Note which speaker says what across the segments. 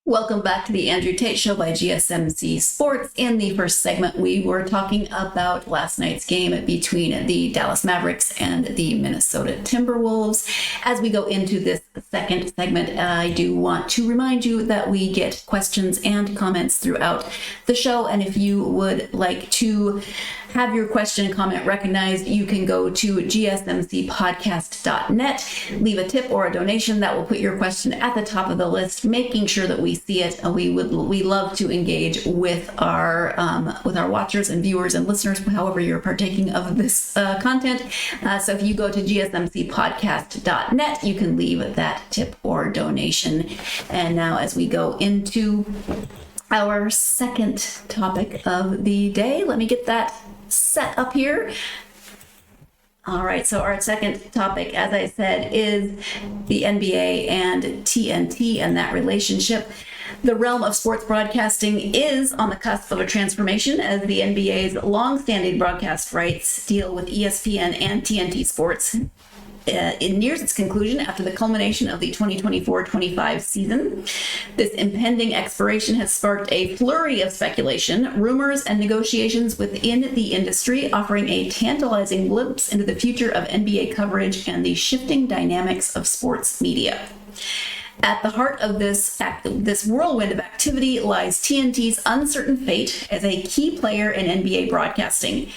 Speaker 1: Welcome back to the Andrew Tate Show by GSMC Sports. In the first segment, we were talking about last night's game between the Dallas Mavericks and the Minnesota Timberwolves. As we go into this second segment, I do want to remind you that we get questions and comments throughout the show. And if you would like to have your question and comment recognized, you can go to GSMCPodcast.net, leave a tip or a donation that will put your question at the top of the list, making sure that we see it. And we love to engage with our watchers and viewers and listeners, however you're partaking of this content. So if you go to GSMCPodcast.net, you can leave that tip or donation. And now as we go into our second topic of the day, let me get that set up here. All right, so our second topic, as I said, is the NBA and TNT and that relationship. The realm of sports broadcasting is on the cusp of a transformation as the NBA's long-standing broadcast rights deal with ESPN and TNT Sports it nears its conclusion after the culmination of the 2024-25 season. This impending expiration has sparked a flurry of speculation, rumors, and negotiations within the industry, offering a tantalizing glimpse into the future of NBA coverage and the shifting dynamics of sports media. At the heart of this whirlwind of activity lies TNT's uncertain fate as a key player in NBA broadcasting,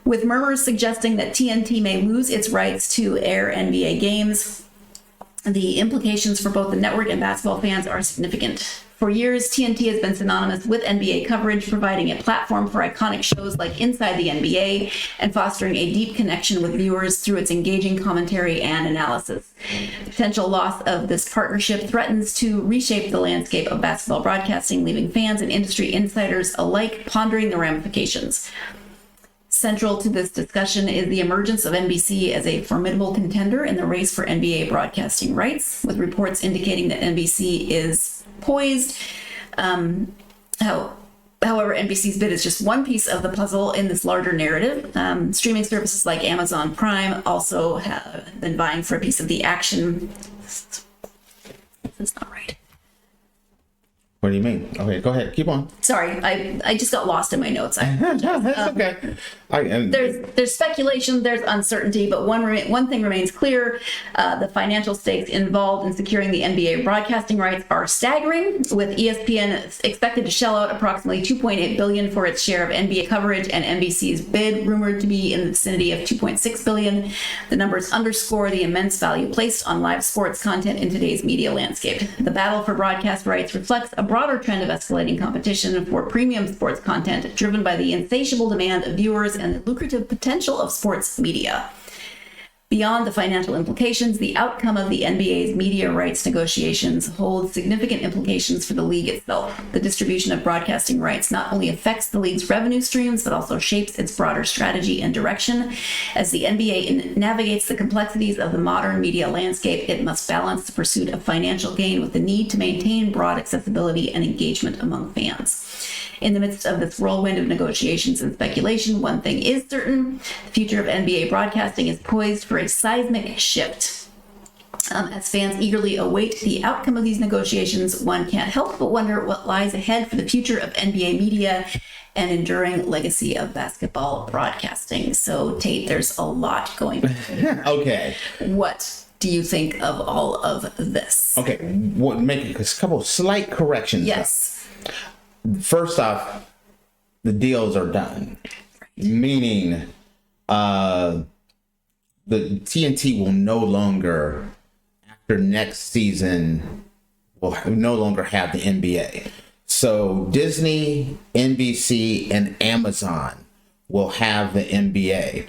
Speaker 1: with murmurs suggesting that TNT may lose its rights to air NBA games. The implications for both the network and basketball fans are significant. For years, TNT has been synonymous with NBA coverage, providing a platform for iconic shows like Inside the NBA and fostering a deep connection with viewers through its engaging commentary and analysis. The potential loss of this partnership threatens to reshape the landscape of basketball broadcasting, leaving fans and industry insiders alike pondering the ramifications. Central to this discussion is the emergence of NBC as a formidable contender in the race for NBA broadcasting rights, with reports indicating that NBC is poised. However, NBC's bid is just one piece of the puzzle in this larger narrative. Streaming services like Amazon Prime also have been vying for a piece of the action. That's not right.
Speaker 2: What do you mean? Okay, go ahead. Keep on.
Speaker 1: Sorry, I just got lost in my notes.
Speaker 2: That's okay.
Speaker 1: There's speculation, there's uncertainty, but one thing remains clear. The financial stakes involved in securing the NBA broadcasting rights are staggering, with ESPN expected to shell out approximately $2.8 billion for its share of NBA coverage, and NBC's bid rumored to be in the vicinity of $2.6 billion. The numbers underscore the immense value placed on live sports content in today's media landscape. The battle for broadcast rights reflects a broader trend of escalating competition for premium sports content, driven by the insatiable demand of viewers and the lucrative potential of sports media. Beyond the financial implications, the outcome of the NBA's media rights negotiations holds significant implications for the league itself. The distribution of broadcasting rights not only affects the league's revenue streams, but also shapes its broader strategy and direction. As the NBA navigates the complexities of the modern media landscape, it must balance the pursuit of financial gain with the need to maintain broad accessibility and engagement among fans. In the midst of this whirlwind of negotiations and speculation, one thing is certain: the future of NBA broadcasting is poised for a seismic shift. As fans eagerly await the outcome of these negotiations, one can't help but wonder what lies ahead for the future of NBA media and enduring legacy of basketball broadcasting. So, Tate, there's a lot going on.
Speaker 2: Okay.
Speaker 1: What do you think of all of this?
Speaker 2: Okay, make a couple slight corrections.
Speaker 1: Yes.
Speaker 2: First off, the deals are done, meaning the TNT will no longer, after next season, will no longer have the NBA. So Disney, NBC, and Amazon will have the NBA.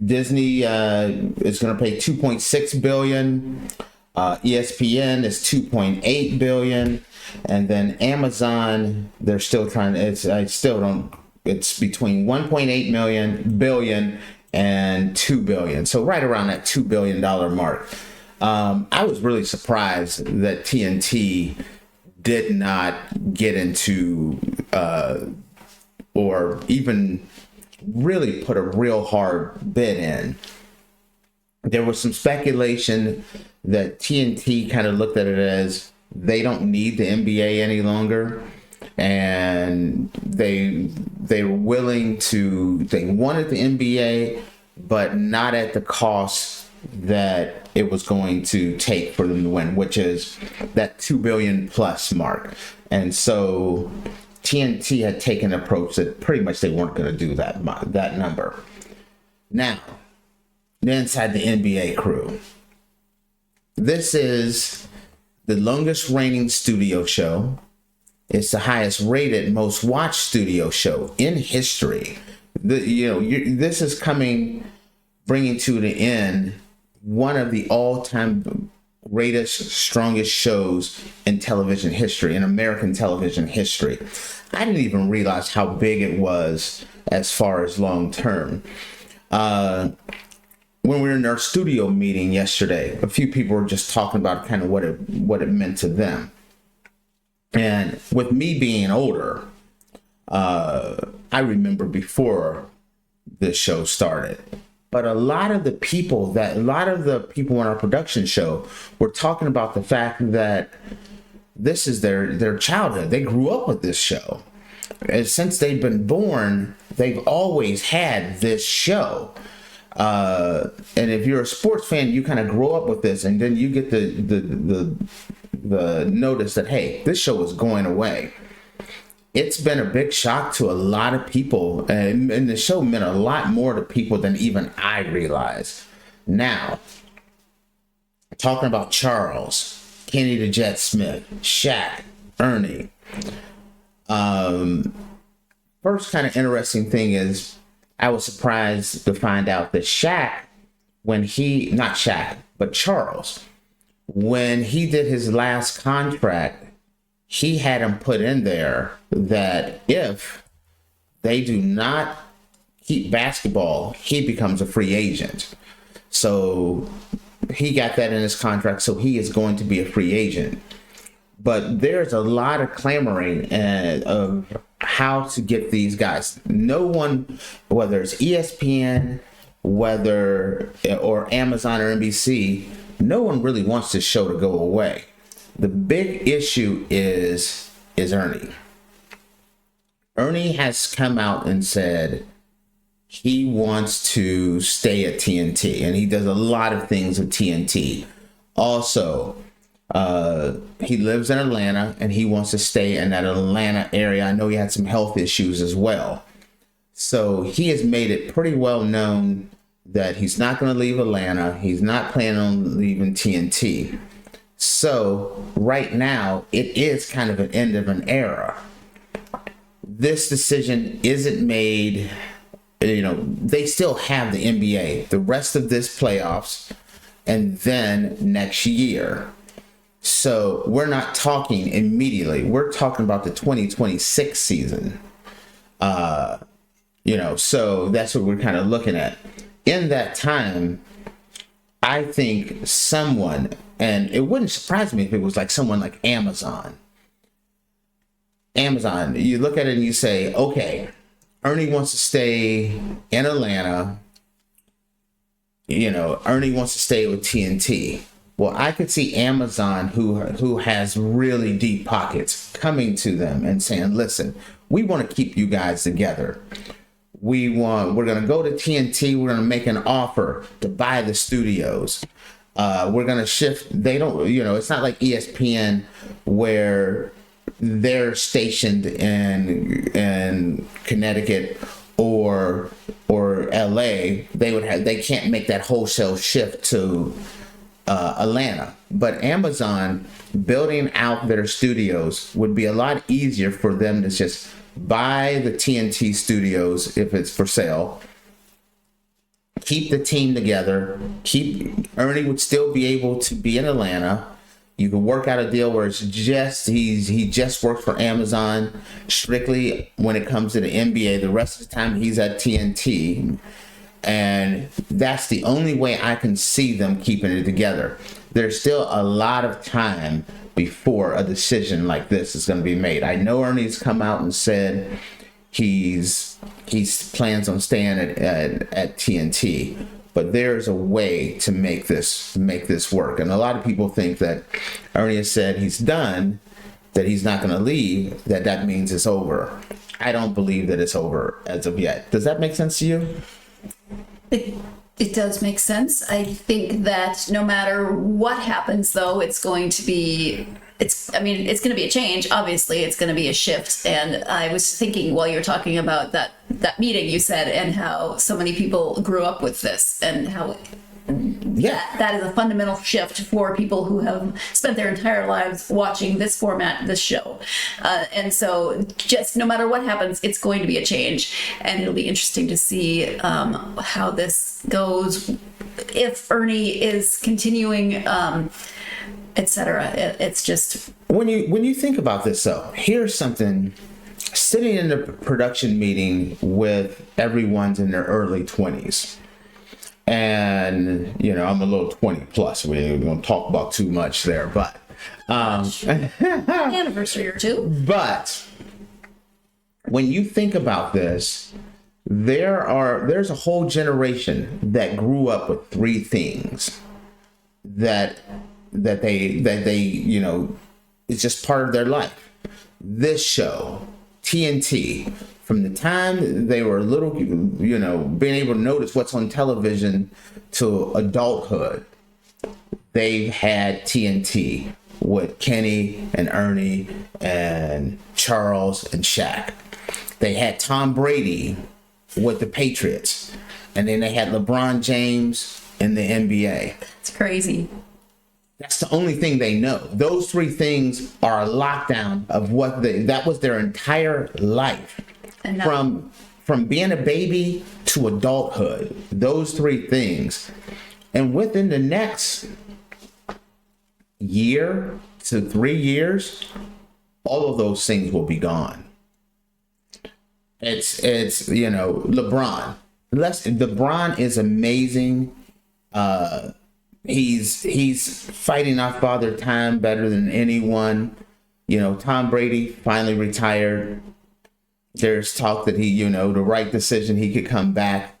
Speaker 2: Disney is going to pay $2.6 billion. ESPN is $2.8 billion. And then Amazon, they're still trying. It's between $1.8 billion and $2 billion. So right around that $2 billion mark. I was really surprised that TNT did not get into or even really put a real hard bid in. There was some speculation that TNT kind of looked at it as, they don't need the NBA any longer, and they were willing to. They wanted the NBA, but not at the cost that it was going to take for them to win, which is that 2 billion plus mark. And so TNT had taken an approach that pretty much they weren't going to do that number. Now, inside the NBA crew, this is the longest reigning studio show. It's the highest rated, most watched studio show in history. This is bringing to the end one of the all-time greatest, strongest shows in television history, in American television history. I didn't even realize how big it was as far as long term. When we were in our studio meeting yesterday, a few people were just talking about kind of what it meant to them. And with me being older, I remember before this show started. But a lot of the people in our production show were talking about the fact that this is their childhood. They grew up with this show. And since they've been born, they've always had this show. And if you're a sports fan, you kind of grow up with this, and then you get the notice that, hey, this show is going away. It's been a big shock to a lot of people, and the show meant a lot more to people than even I realized. Now, talking about Charles, Kenny the Jet Smith, Shaq, Ernie. First kind of interesting thing is I was surprised to find out that Charles, when he did his last contract, he had him put in there that if they do not keep basketball, he becomes a free agent. So he got that in his contract, so he is going to be a free agent. But there's a lot of clamoring of how to get these guys. No one, whether it's ESPN, or Amazon or NBC, no one really wants this show to go away. The big issue is Ernie. Ernie has come out and said he wants to stay at TNT, and he does a lot of things with TNT. Also, he lives in Atlanta, and he wants to stay in that Atlanta area. I know he had some health issues as well. So he has made it pretty well known that he's not going to leave Atlanta. He's not planning on leaving TNT. So right now, it is kind of an end of an era. This decision isn't made, they still have the NBA, the rest of this playoffs, and then next year. So we're not talking immediately. We're talking about the 2026 season. So that's what we're kind of looking at. In that time, I think someone, and it wouldn't surprise me if it was like someone like Amazon. You look at it and you say, okay, Ernie wants to stay in Atlanta. Ernie wants to stay with TNT. Well, I could see Amazon, who has really deep pockets, coming to them and saying, listen, we want to keep you guys together. We're going to go to TNT. We're going to make an offer to buy the studios. We're going to shift. They don't, it's not like ESPN where they're stationed in Connecticut or LA. They can't make that wholesale shift to Atlanta. But Amazon building out their studios would be a lot easier for them to just buy the TNT studios if it's for sale, keep the team together, Ernie would still be able to be in Atlanta. You can work out a deal where it's just he just works for Amazon strictly when it comes to the NBA. The rest of the time he's at TNT. And that's the only way I can see them keeping it together. There's still a lot of time before a decision like this is going to be made. I know Ernie's come out and said he plans on staying at TNT, but there's a way to make this work. And a lot of people think that Ernie has said he's done, that he's not going to leave, that means it's over. I don't believe that it's over as of yet. Does that make sense to you?
Speaker 1: It does make sense. I think that no matter what happens, though, it's going to be a change. Obviously, it's going to be a shift. And I was thinking while you were talking about that meeting you said, and how so many people grew up with this, and how that is a fundamental shift for people who have spent their entire lives watching this format, this show. And so just no matter what happens, it's going to be a change. And it'll be interesting to see how this goes, if Ernie is continuing, etc. It's just...
Speaker 2: When you think about this, though, here's something. Sitting in a production meeting with everyone's in their early 20s. And, I'm a little 20 plus. We don't talk about too much there, but
Speaker 1: anniversary or two.
Speaker 2: But when you think about this, there's a whole generation that grew up with three things that they it's just part of their life. This show, TNT, from the time they were little, being able to notice what's on television to adulthood, they've had TNT with Kenny and Ernie and Charles and Shaq. They had Tom Brady with the Patriots, and then they had LeBron James in the NBA.
Speaker 1: It's crazy.
Speaker 2: That's the only thing they know. Those three things are a lockdown of that was their entire life. From being a baby to adulthood, those three things. And within the next year to 3 years, all of those things will be gone. It's LeBron. LeBron is amazing. He's fighting off Father Time better than anyone. Tom Brady finally retired. There's talk that he, the right decision, he could come back.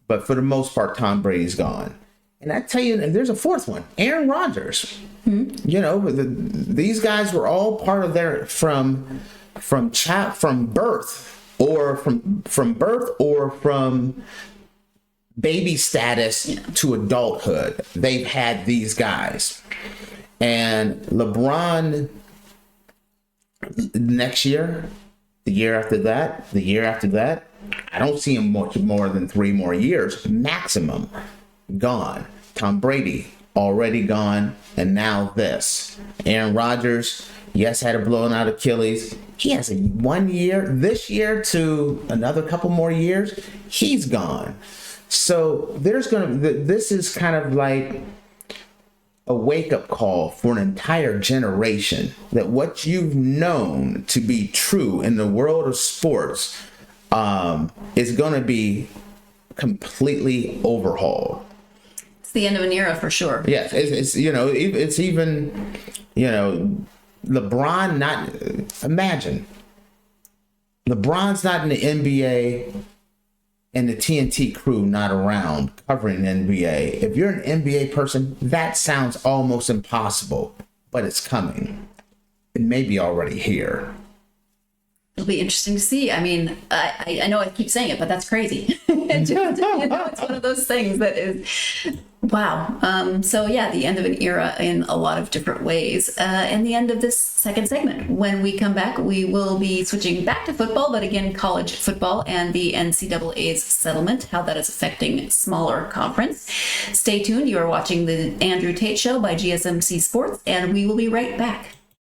Speaker 2: But for the most part, Tom Brady's gone. And I tell you, there's a fourth one, Aaron Rodgers. These guys were all part of their from birth or from baby status to adulthood. They've had these guys. And LeBron next year, the year after that, I don't see him much more than 3 more years maximum. Gone. Tom Brady already gone, and now this. Aaron Rodgers, yes, had a blown out Achilles. He has a 1 year this year to another couple more years. He's gone. So this is kind of like a wake-up call for an entire generation, that what you've known to be true in the world of sports is going to be completely overhauled.
Speaker 1: It's the end of an era for sure.
Speaker 2: Yes, it's even LeBron not. Imagine LeBron's not in the NBA and the TNT crew not around covering the NBA. If you're an NBA person, that sounds almost impossible, but it's coming. It may be already here.
Speaker 1: It'll be interesting to see. I mean, I know I keep saying it, but that's crazy. It's one of those things that is, wow. So yeah, the end of an era in a lot of different ways, and the end of this second segment. When we come back, we will be switching back to football, but again, college football and the NCAA's settlement, how that is affecting smaller conference. Stay tuned. You are watching the Andrew Tate Show by GSMC Sports, and we will be right back.